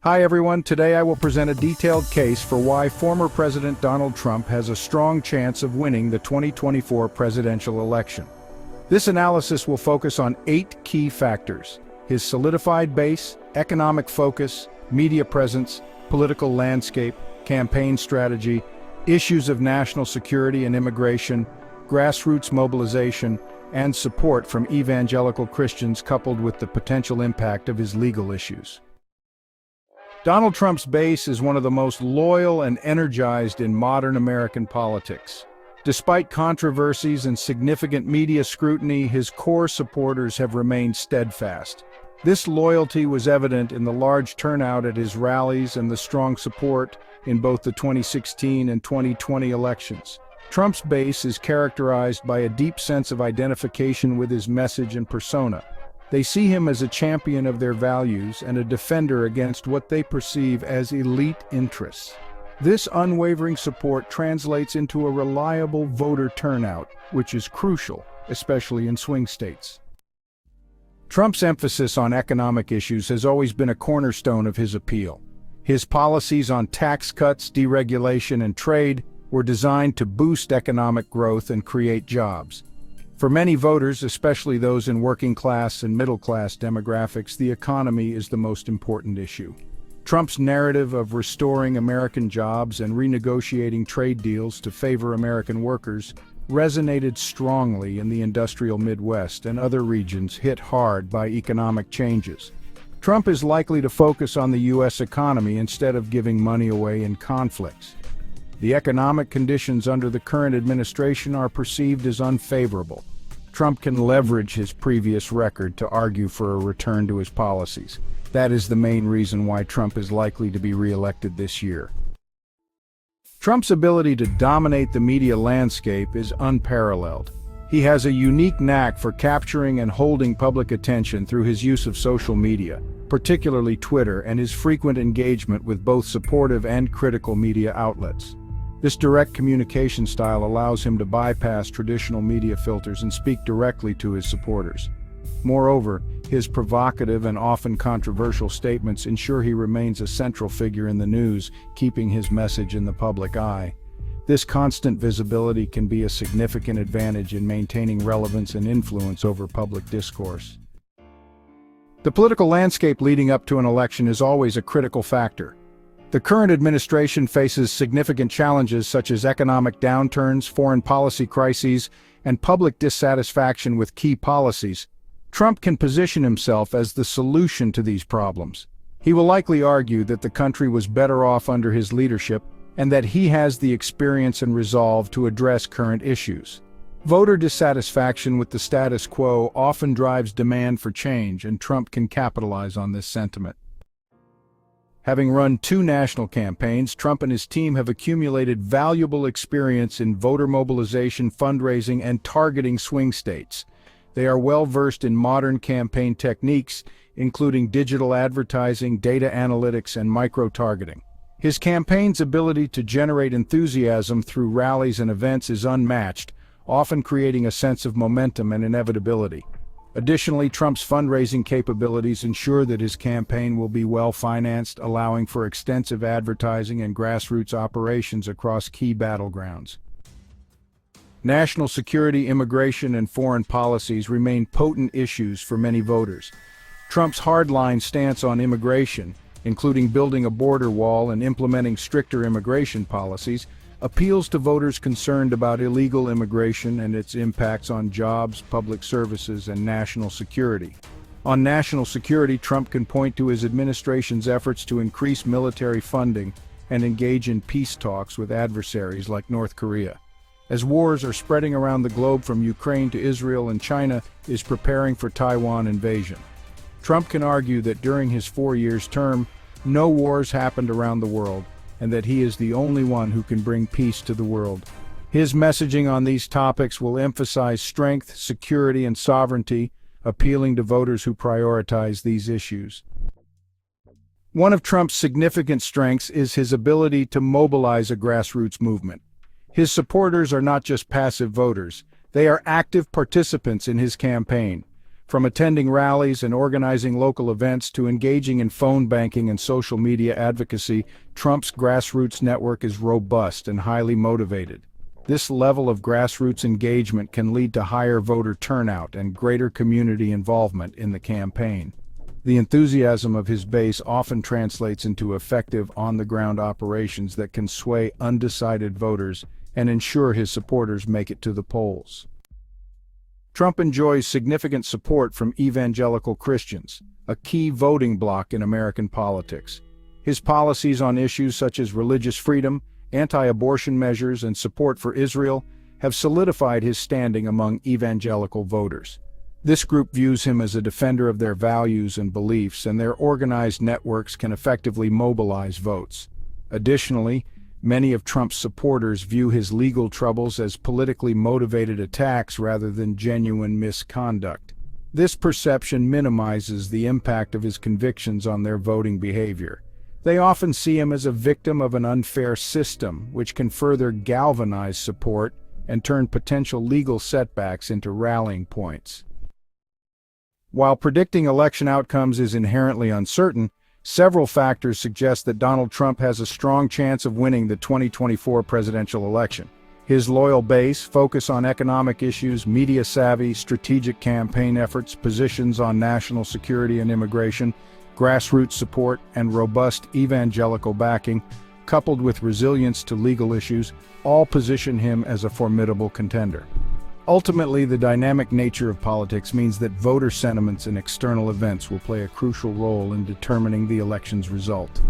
Hi everyone, today I will present a detailed case for why former President Donald Trump has a strong chance of winning the 2024 presidential election. This analysis will focus on 8 key factors: his solidified base, economic focus, media presence, political landscape, campaign strategy, issues of national security and immigration, grassroots mobilization, and support from evangelical Christians coupled with the potential impact of his legal issues. Donald Trump's base is one of the most loyal and energized in modern American politics. Despite controversies and significant media scrutiny, his core supporters have remained steadfast. This loyalty was evident in the large turnout at his rallies and the strong support in both the 2016 and 2020 elections. Trump's base is characterized by a deep sense of identification with his message and persona. They see him as a champion of their values and a defender against what they perceive as elite interests. This unwavering support translates into a reliable voter turnout, which is crucial, especially in swing states. Trump's emphasis on economic issues has always been a cornerstone of his appeal. His policies on tax cuts, deregulation, and trade were designed to boost economic growth and create jobs. For many voters, especially those in working-class and middle-class demographics, the economy is the most important issue. Trump's narrative of restoring American jobs and renegotiating trade deals to favor American workers resonated strongly in the industrial Midwest and other regions hit hard by economic changes. Trump is likely to focus on the U.S. economy instead of giving money away in conflicts. The economic conditions under the current administration are perceived as unfavorable. Trump can leverage his previous record to argue for a return to his policies. That is the main reason why Trump is likely to be re-elected this year. Trump's ability to dominate the media landscape is unparalleled. He has a unique knack for capturing and holding public attention through his use of social media, particularly Twitter, and his frequent engagement with both supportive and critical media outlets. This direct communication style allows him to bypass traditional media filters and speak directly to his supporters. Moreover, his provocative and often controversial statements ensure he remains a central figure in the news, keeping his message in the public eye. This constant visibility can be a significant advantage in maintaining relevance and influence over public discourse. The political landscape leading up to an election is always a critical factor. The current administration faces significant challenges such as economic downturns, foreign policy crises, and public dissatisfaction with key policies. Trump can position himself as the solution to these problems. He will likely argue that the country was better off under his leadership and that he has the experience and resolve to address current issues. Voter dissatisfaction with the status quo often drives demand for change, and Trump can capitalize on this sentiment. Having run 2 national campaigns, Trump and his team have accumulated valuable experience in voter mobilization, fundraising, and targeting swing states. They are well versed in modern campaign techniques, including digital advertising, data analytics, and micro-targeting. His campaign's ability to generate enthusiasm through rallies and events is unmatched, often creating a sense of momentum and inevitability. Additionally, Trump's fundraising capabilities ensure that his campaign will be well-financed, allowing for extensive advertising and grassroots operations across key battlegrounds. National security, immigration, and foreign policies remain potent issues for many voters. Trump's hardline stance on immigration, including building a border wall and implementing stricter immigration policies, appeals to voters concerned about illegal immigration and its impacts on jobs, public services, and national security. On national security, Trump can point to his administration's efforts to increase military funding and engage in peace talks with adversaries like North Korea. As wars are spreading around the globe from Ukraine to Israel, and China is preparing for Taiwan invasion, Trump can argue that during his 4-year term, no wars happened around the world, and that he is the only one who can bring peace to the world. His messaging on these topics will emphasize strength, security, and sovereignty, appealing to voters who prioritize these issues. One of Trump's significant strengths is his ability to mobilize a grassroots movement. His supporters are not just passive voters, they are active participants in his campaign. From attending rallies and organizing local events to engaging in phone banking and social media advocacy, Trump's grassroots network is robust and highly motivated. This level of grassroots engagement can lead to higher voter turnout and greater community involvement in the campaign. The enthusiasm of his base often translates into effective on-the-ground operations that can sway undecided voters and ensure his supporters make it to the polls. Trump enjoys significant support from evangelical Christians, a key voting bloc in American politics. His policies on issues such as religious freedom, anti-abortion measures, and support for Israel have solidified his standing among evangelical voters. This group views him as a defender of their values and beliefs, and their organized networks can effectively mobilize votes. Additionally, many of Trump's supporters view his legal troubles as politically motivated attacks rather than genuine misconduct. This perception minimizes the impact of his convictions on their voting behavior. They often see him as a victim of an unfair system, which can further galvanize support and turn potential legal setbacks into rallying points. While predicting election outcomes is inherently uncertain, several factors suggest that Donald Trump has a strong chance of winning the 2024 presidential election. His loyal base, focus on economic issues, media savvy, strategic campaign efforts, positions on national security and immigration, grassroots support, and robust evangelical backing, coupled with resilience to legal issues, all position him as a formidable contender. Ultimately, the dynamic nature of politics means that voter sentiments and external events will play a crucial role in determining the election's result.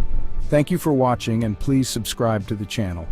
Thank you for watching, and please subscribe to the channel.